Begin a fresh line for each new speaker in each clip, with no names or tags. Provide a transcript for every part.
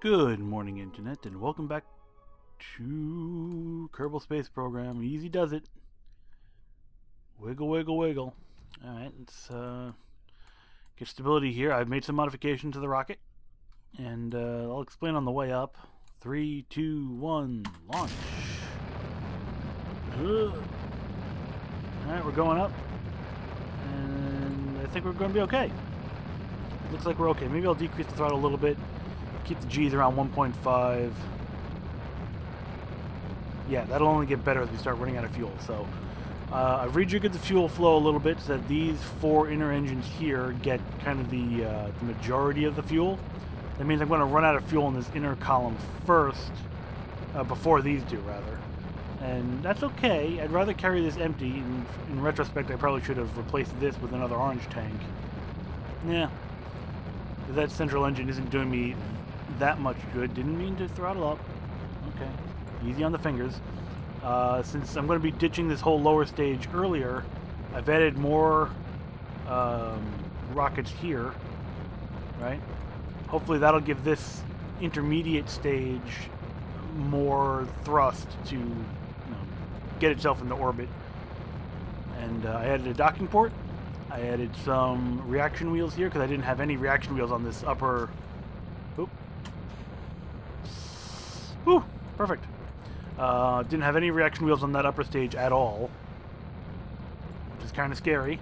Good morning, Internet, and welcome back to Kerbal Space Program. Easy does it. Wiggle, wiggle, wiggle. Alright, let's get stability here. I've made some modifications to the rocket, and I'll explain on the way up. 3, 2, 1, launch. Alright, we're going up, and I think we're going to be okay. Looks like we're okay. Maybe I'll decrease the throttle a little bit. Keep the G's around 1.5. Yeah, that'll only get better as we start running out of fuel. So I've rejiggered the fuel flow a little bit so that these four inner engines here get kind of the majority of the fuel. That means I'm going to run out of fuel in this inner column first, before these do, rather. And that's okay. I'd rather carry this empty. In retrospect, I probably should have replaced this with another orange tank. Yeah. That central engine isn't doing me that much good. Didn't mean to throttle up. Okay. Easy on the fingers. Since I'm going to be ditching this whole lower stage earlier, I've added more rockets here. Right? Hopefully that'll give this intermediate stage more thrust to get itself into orbit. And I added a docking port. I added some reaction wheels here because I didn't have any reaction wheels on this upper... Oop. Whew, perfect. Didn't have any reaction wheels on that upper stage at all, which is kind of scary.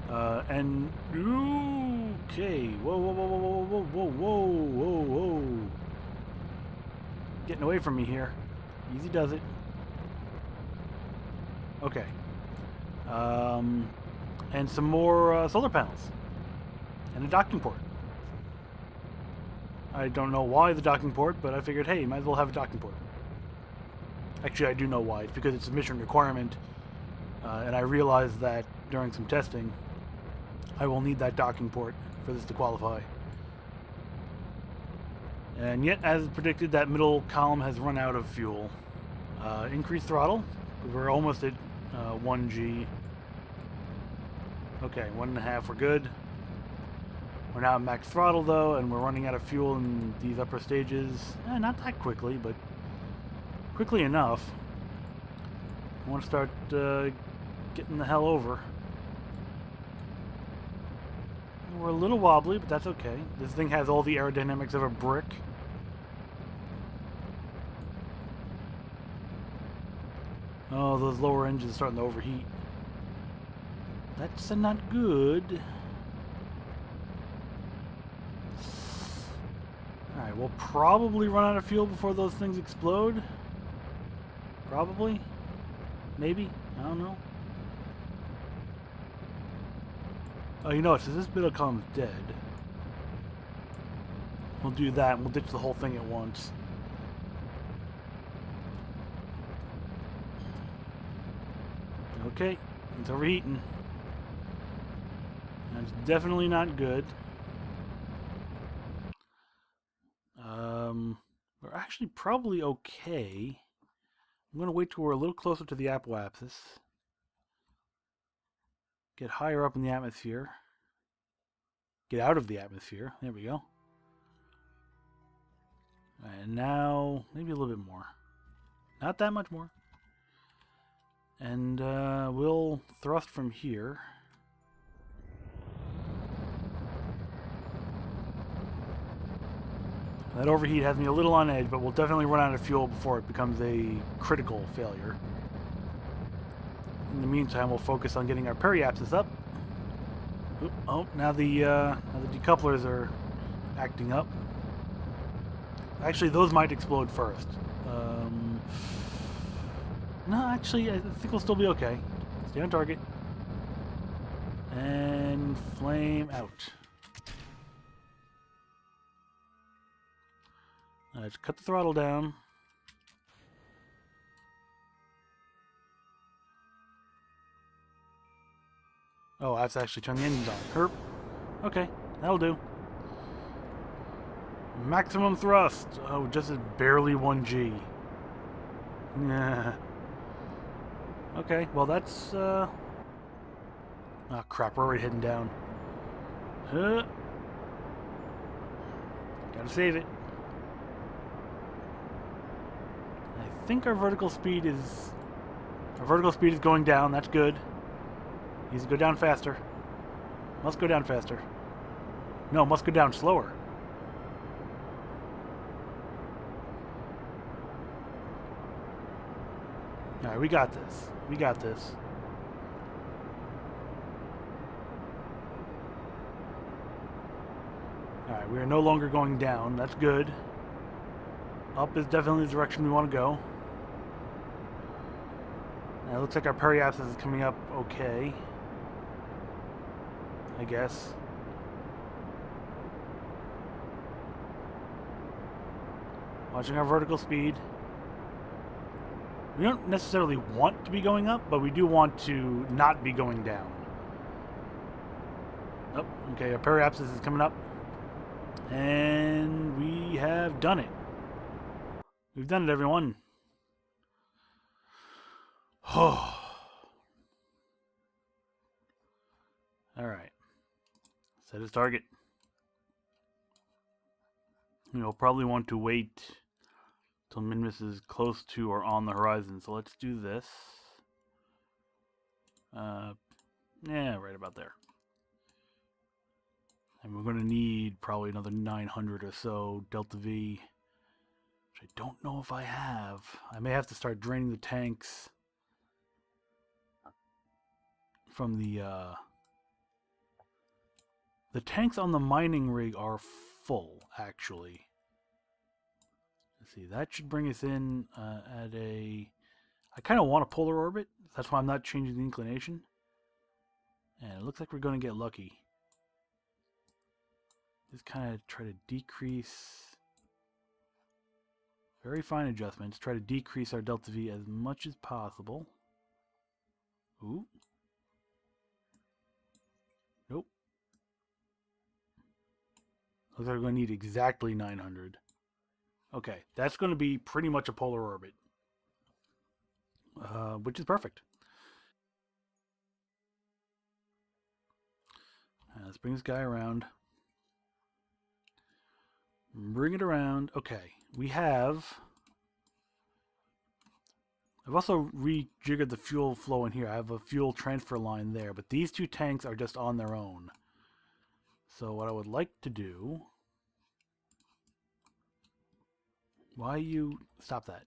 And... Okay. Whoa, whoa, whoa, whoa, whoa, whoa, whoa, whoa, whoa. Getting away from me here. Easy does it. Okay. And some more solar panels. And a docking port. I don't know why the docking port, but I figured, hey, might as well have a docking port. Actually, I do know why. It's because it's a mission requirement. And I realized that during some testing, I will need that docking port for this to qualify. And yet, as predicted, that middle column has run out of fuel. Increased throttle. We're almost at 1G. Okay, 1.5, we're good. We're now at max throttle though, and we're running out of fuel in these upper stages. Not that quickly, but quickly enough. I want to start getting the hell over. We're a little wobbly, but that's okay. This thing has all the aerodynamics of a brick. Oh, those lower engines are starting to overheat. That's not good. Alright, we'll probably run out of fuel before those things explode. Probably. Maybe. I don't know. Oh, you know what? Since this middle column's dead, we'll do that and we'll ditch the whole thing at once. Okay, it's overheating. That's definitely not good. We're actually probably okay. I'm going to wait till we're a little closer to the apoapsis. Get higher up in the atmosphere. Get out of the atmosphere. There we go. And now, maybe a little bit more. Not that much more. And we'll thrust from here. That overheat has me a little on edge, but we'll definitely run out of fuel before it becomes a critical failure. In the meantime, we'll focus on getting our periapsis up. Oop, oh, now the decouplers are acting up. Actually, those might explode first. No, actually, I think we'll still be okay. Stay on target. And flame out. Let's cut the throttle down. Oh, I have to actually turn the engines on. Herp. Okay, that'll do. Maximum thrust. Oh, just at barely 1G. Yeah. Okay, well that's, oh crap, we're already heading down. Gotta save it. I think our vertical speed is going down. That's good. Needs to go down faster. Must go down faster. No, must go down slower. Alright, we got this. We got this. Alright, we are no longer going down. That's good. Up is definitely the direction we want to go. It looks like our periapsis is coming up okay. I guess. Watching our vertical speed. We don't necessarily want to be going up, but we do want to not be going down. Oh, okay, our periapsis is coming up. And we have done it. We've done it, everyone. Oh. Alright. Set his target. We'll probably want to wait till Minmus is close to or on the horizon. So let's do this. Yeah, right about there. And we're going to need probably another 900 or so Delta V, which I don't know if I have. I may have to start draining the tanks from the tanks on the mining rig are full, actually. Let's see, that should bring us in at a... I kind of want a polar orbit. That's why I'm not changing the inclination. And it looks like we're going to get lucky. Just kind of try to decrease... Very fine adjustments. Try to decrease our delta V as much as possible. Ooh. Nope. Looks like we're going to need exactly 900. Okay, that's going to be pretty much a polar orbit. Which is perfect. Let's bring this guy around. Bring it around. Okay, we have... I've also rejiggered the fuel flow in here. I have a fuel transfer line there, but these two tanks are just on their own. So what I would like to do... Why you... Stop that.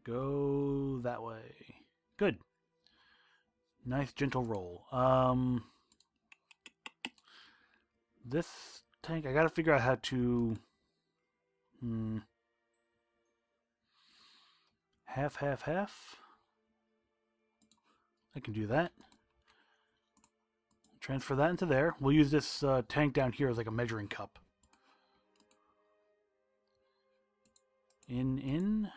Go that way. Good. Nice gentle roll. This tank, I gotta figure out how to... Half, half, half. I can do that. Transfer that into there. We'll use this tank down here as like a measuring cup. In.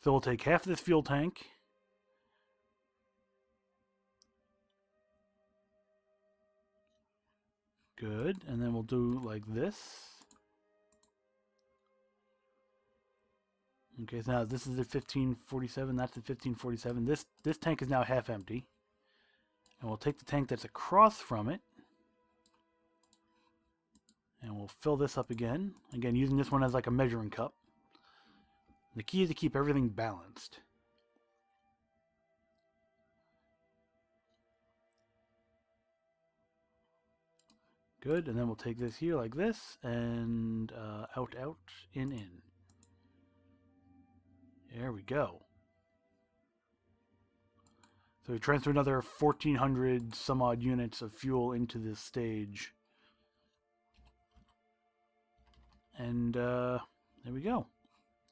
So we'll take half of this fuel tank. Good. And then we'll do like this. Okay, so now this is at 1547. That's at 1547. This tank is now half empty. And we'll take the tank that's across from it. And we'll fill this up again. Again, using this one as like a measuring cup. The key is to keep everything balanced. Good, and then we'll take this here like this, and out, out, in. There we go. So we transfer another 1,400 some odd units of fuel into this stage. And there we go.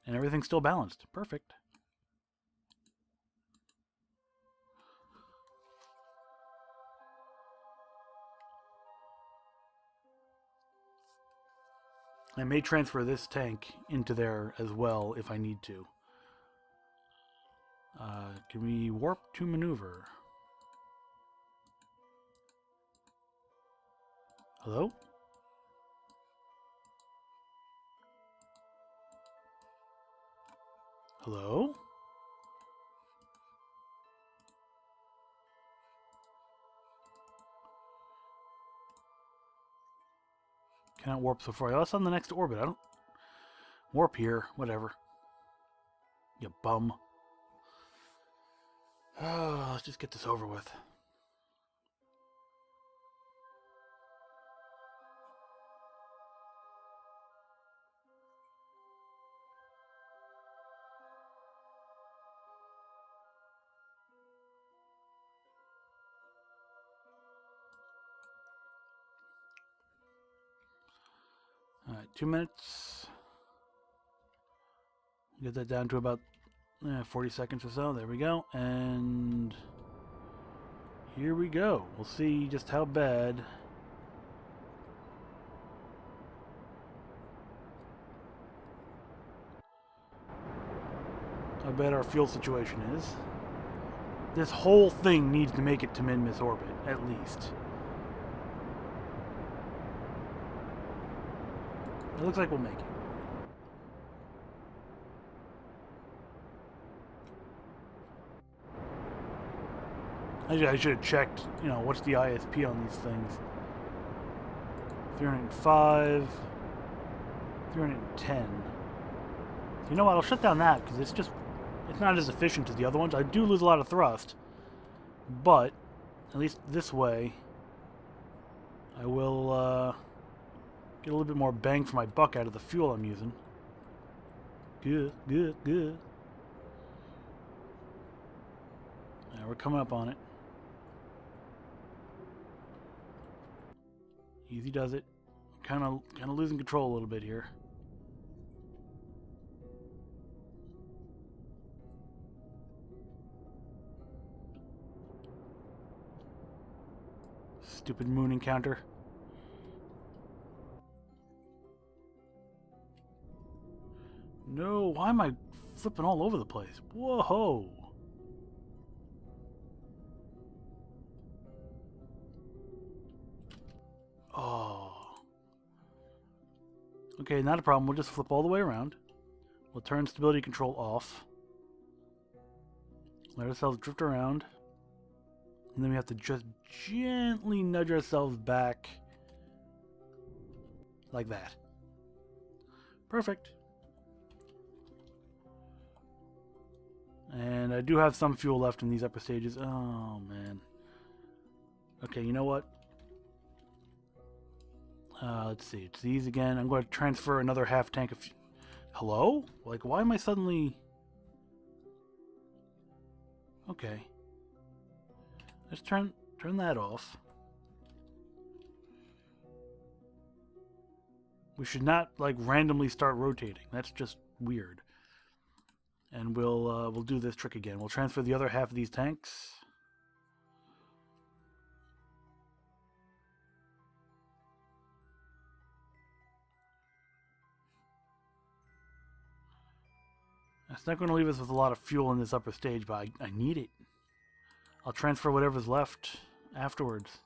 And everything's still balanced. Perfect. I may transfer this tank into there as well if I need to. Can we warp to maneuver? Hello? Hello? Cannot warp so far. That's on the next orbit. I don't... Warp here. Whatever. You bum. Let's just get this over with. Alright, 2 minutes. Get that down to about 40 seconds or so. There we go. And here we go. We'll see just how bad our fuel situation is. This whole thing needs to make it to Minmus orbit, at least. It looks like we'll make it. I should have checked, you know, what's the ISP on these things. 305, 310. So you know what, I'll shut down that, because it's not as efficient as the other ones. I do lose a lot of thrust, but at least this way, I will get a little bit more bang for my buck out of the fuel I'm using. Good, good, good. Yeah, we're coming up on it. Easy does it. Kind of losing control a little bit here. Stupid moon encounter. No, why am I flipping all over the place? Whoa! Oh. Okay, not a problem. We'll just flip all the way around. We'll turn stability control off. Let ourselves drift around. And then we have to just gently nudge ourselves back. Like that. Perfect. And I do have some fuel left in these upper stages. Oh, man. Okay, you know what? Let's see. It's these again. I'm going to transfer another half tank of... Hello? Like, why am I suddenly... Okay. Let's turn that off. We should not, like, randomly start rotating. That's just weird. And we'll do this trick again. We'll transfer the other half of these tanks. It's not going to leave us with a lot of fuel in this upper stage, but I need it. I'll transfer whatever's left afterwards.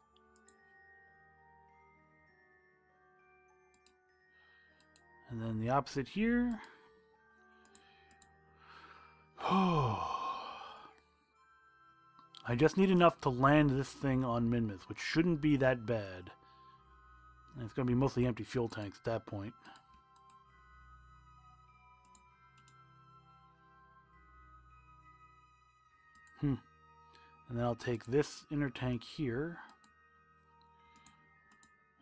And then the opposite here. I just need enough to land this thing on Minmus, which shouldn't be that bad. And it's going to be mostly empty fuel tanks at that point. And then I'll take this inner tank here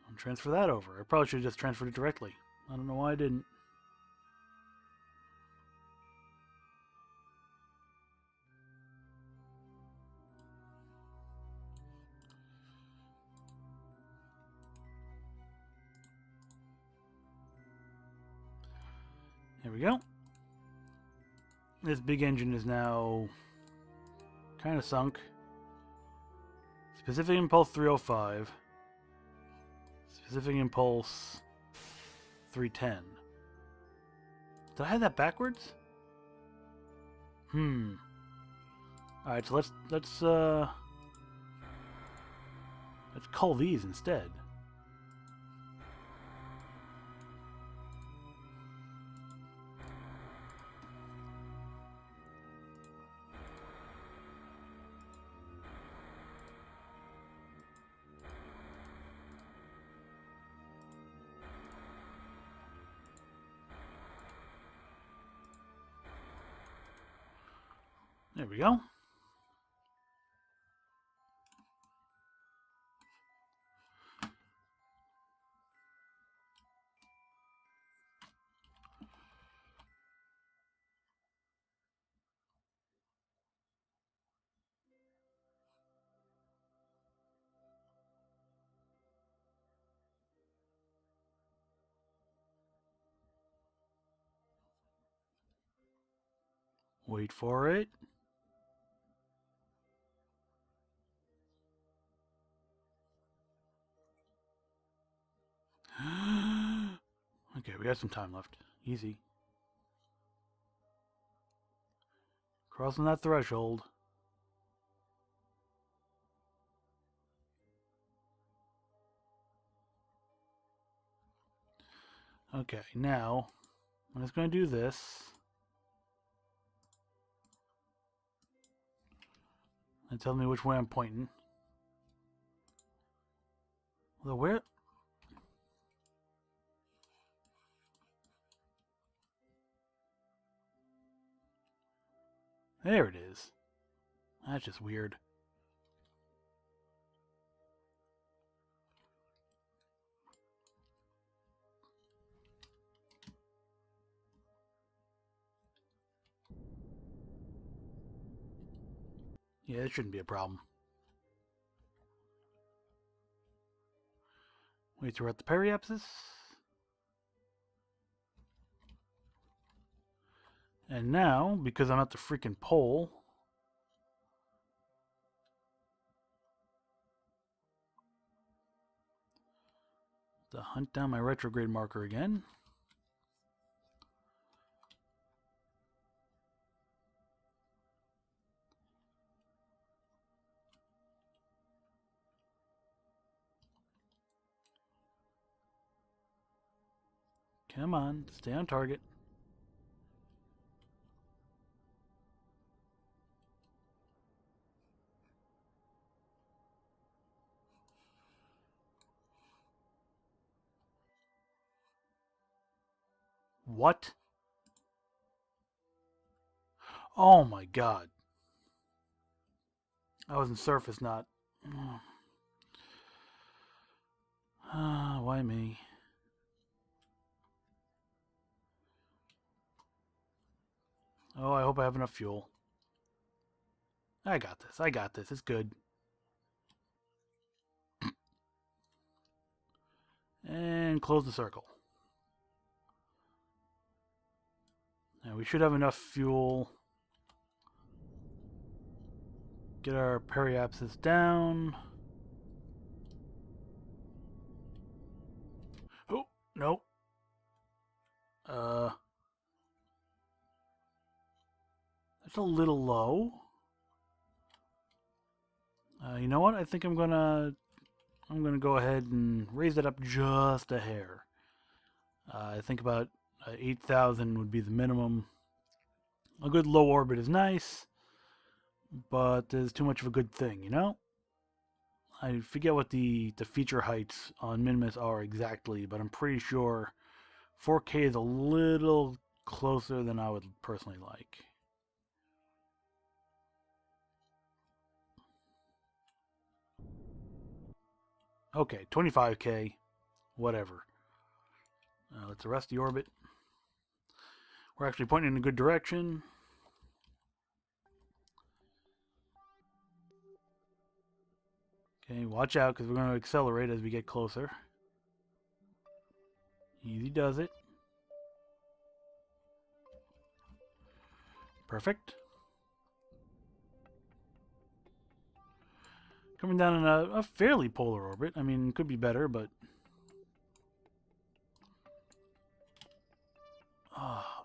and transfer that over. I probably should have just transferred it directly. I don't know why I didn't. There we go. This big engine is now kind of sunk. Specific impulse 305. Specific impulse 310. Did I have that backwards? Alright, so let's cull these instead. There we go. Wait for it. Okay, we got some time left. Easy. Crossing that threshold. Okay, now I'm just going to do this. And tell me which way I'm pointing. Well, where? There it is. That's just weird. Yeah, it shouldn't be a problem. We throw out the periapsis. And now, because I'm at the freaking pole, to hunt down my retrograde marker again. Come on, stay on target. What? Oh my god. I was in surface, not... why me? Oh, I hope I have enough fuel. I got this. I got this. It's good. And close the circle. Now we should have enough fuel. Get our periapsis down. Oh, nope. That's a little low. You know what? I think I'm gonna go ahead and raise it up just a hair. I think about 8,000 would be the minimum. A good low orbit is nice, but there's too much of a good thing, you know? I forget what the feature heights on Minmus are exactly, but I'm pretty sure 4K is a little closer than I would personally like. Okay, 25K, whatever. Let's arrest the orbit. We're actually pointing in a good direction. Okay, watch out because we're going to accelerate as we get closer. Easy does it. Perfect. Coming down in a fairly polar orbit. I mean, could be better, but...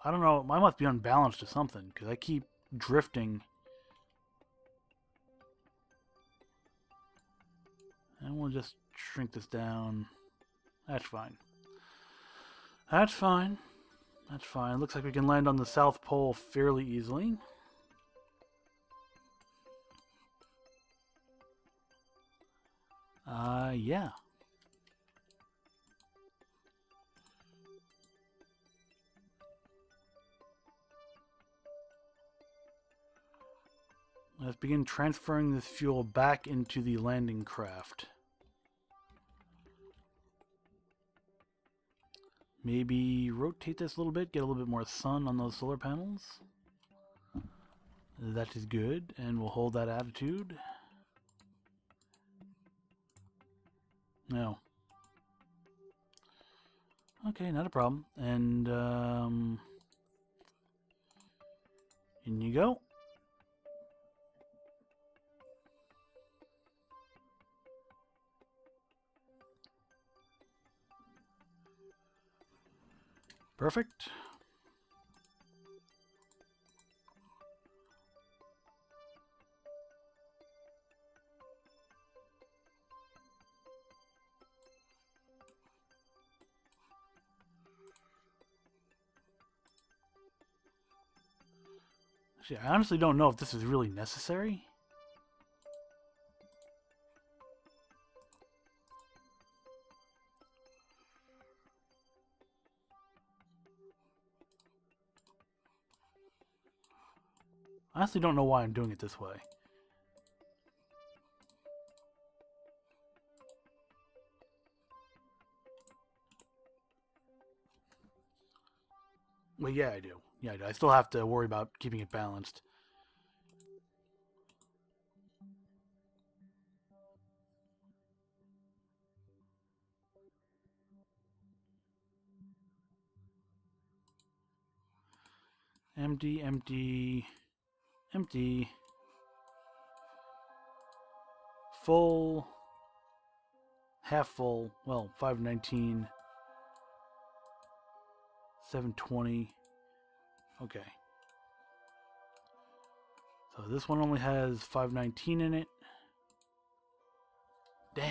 I don't know. I must be unbalanced or something, because I keep drifting. And we'll just shrink this down. That's fine. That's fine. That's fine. Looks like we can land on the South Pole fairly easily. Yeah. Let's begin transferring this fuel back into the landing craft. Maybe rotate this a little bit, get a little bit more sun on those solar panels. That is good, and we'll hold that attitude. No. Okay, not a problem. And, in you go. Perfect. Actually, I honestly don't know if this is really necessary. I honestly don't know why I'm doing it this way. Well, yeah, I do. Yeah, I do. I still have to worry about keeping it balanced. Empty, empty, empty. Full. Half full. Well, 519. 720. Okay. So this one only has 519 in it. Damn.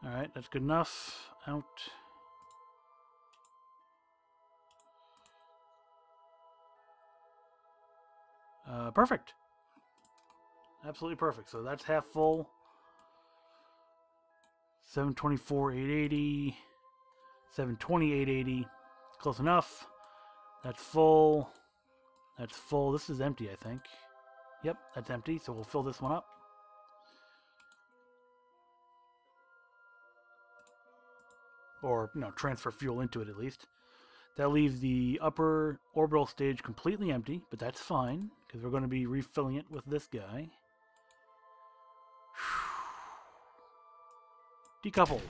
Alright, that's good enough. Out. Perfect. Absolutely perfect. So that's half full. 724, 880. 720, 880. Close enough. That's full. That's full. This is empty, I think. Yep, that's empty. So we'll fill this one up. Or, transfer fuel into it at least. That leaves the upper orbital stage completely empty, but that's fine, because we're going to be refilling it with this guy. Decouple.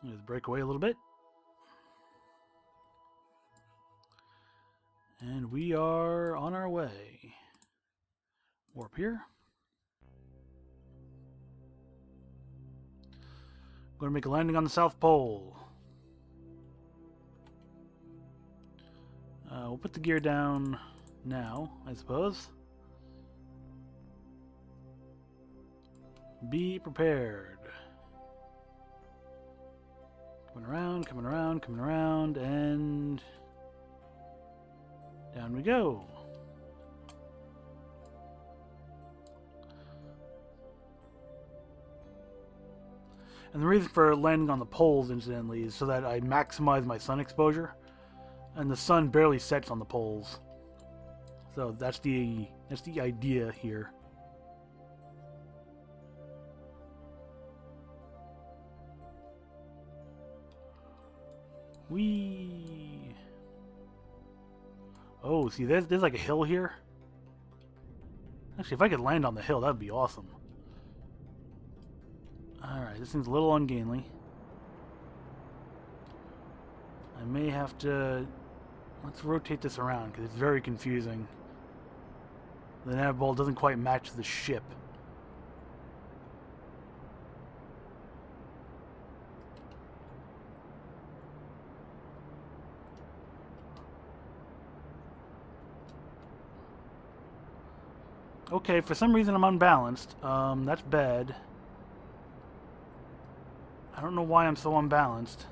Let's break away a little bit. And we are on our way. Warp here. Going to make a landing on the South Pole. We'll put the gear down now, I suppose. Be prepared. Coming around, coming around, coming around, and down we go. And the reason for landing on the poles, incidentally, is so that I maximize my sun exposure. And the sun barely sets on the poles. So that's the idea here. Whee! Oh, see, there's like a hill here. Actually, if I could land on the hill, that'd be awesome. Alright, this seems a little ungainly. I may have to... Let's rotate this around, because it's very confusing. The nav ball doesn't quite match the ship. Okay, for some reason I'm unbalanced. That's bad. I don't know why I'm so unbalanced.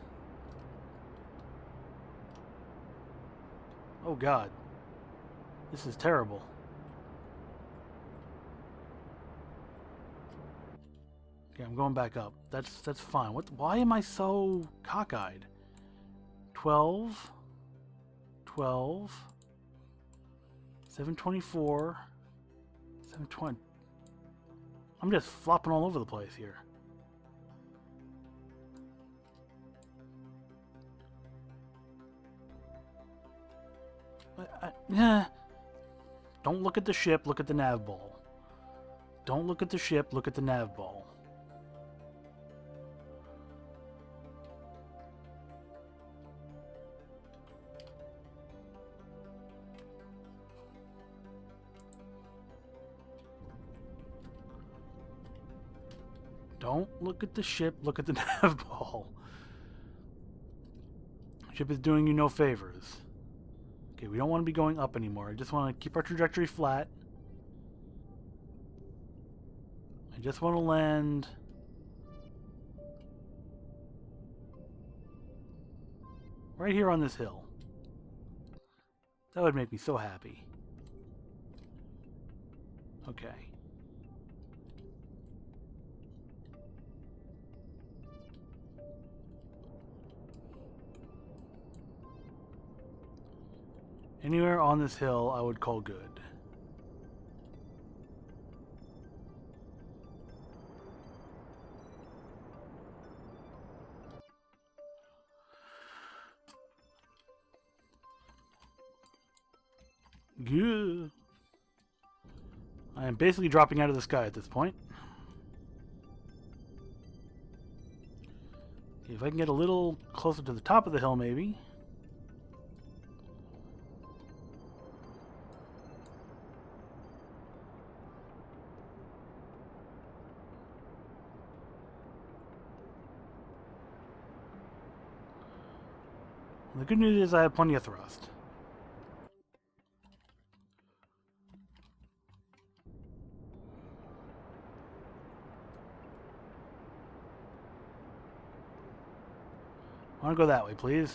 Oh god. This is terrible. Okay, I'm going back up. That's fine. Why am I so cockeyed? 12, 12, 724, 720. I'm just flopping all over the place here. Don't look at the ship, look at the nav ball. Don't look at the ship, look at the nav ball. Don't look at the ship, look at the nav ball. Ship is doing you no favors. Okay, we don't want to be going up anymore. I just want to keep our trajectory flat. I just want to land right here on this hill. That would make me so happy. Okay. Anywhere on this hill I would call good. Good. I am basically dropping out of the sky at this point. If I can get a little closer to the top of the hill, maybe. The good news is I have plenty of thrust. I want to go that way, please.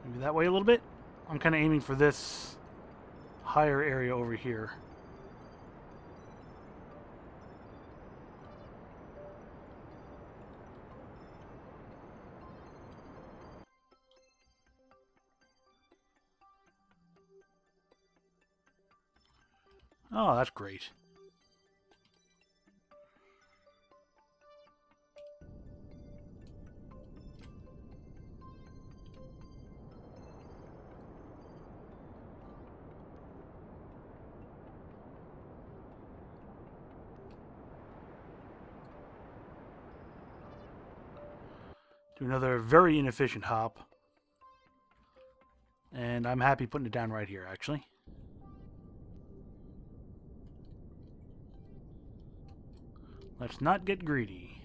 Maybe that way a little bit. I'm kind of aiming for this higher area over here. Oh, that's great. Do another very inefficient hop. And I'm happy putting it down right here, actually. Let's not get greedy.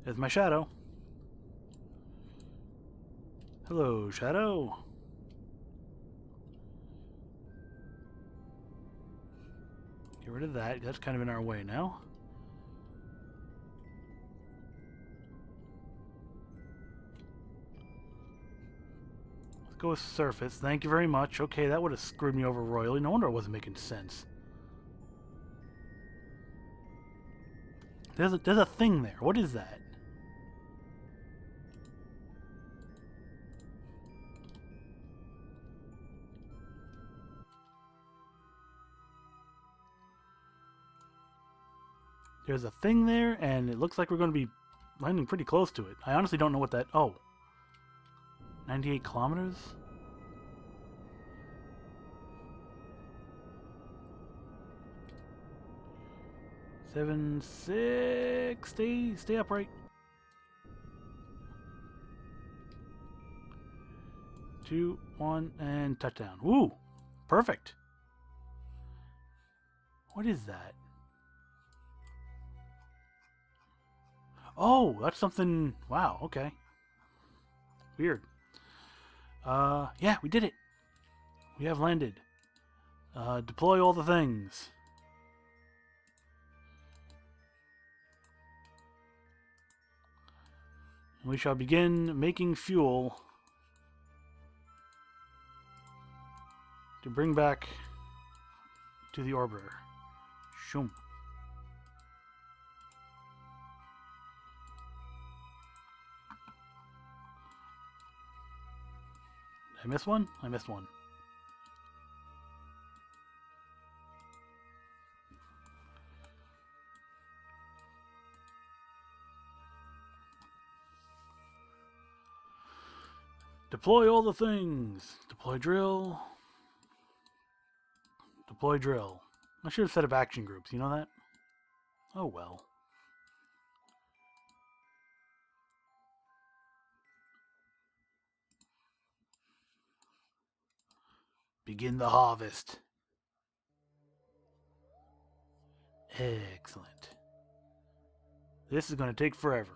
There's my shadow. Hello, shadow. Get rid of that. That's kind of in our way now. Go with surface. Thank you very much. Okay, that would have screwed me over royally. No wonder it wasn't making sense. There's a thing there. What is that? There's a thing there, and it looks like we're going to be landing pretty close to it. I honestly don't know what that... Oh. 98 kilometers? Seven, six, stay upright. 2, 1, and touchdown. Woo! Perfect. What is that? Oh, that's something... Wow, okay. Weird. Yeah, we did it. We have landed. Deploy all the things. We shall begin making fuel to bring back to the orbiter. Shoom. Did I miss one? I missed one. Deploy all the things. Deploy drill. Deploy drill. I should have set up action groups, you know that? Oh well. Begin the harvest. Excellent. This is going to take forever.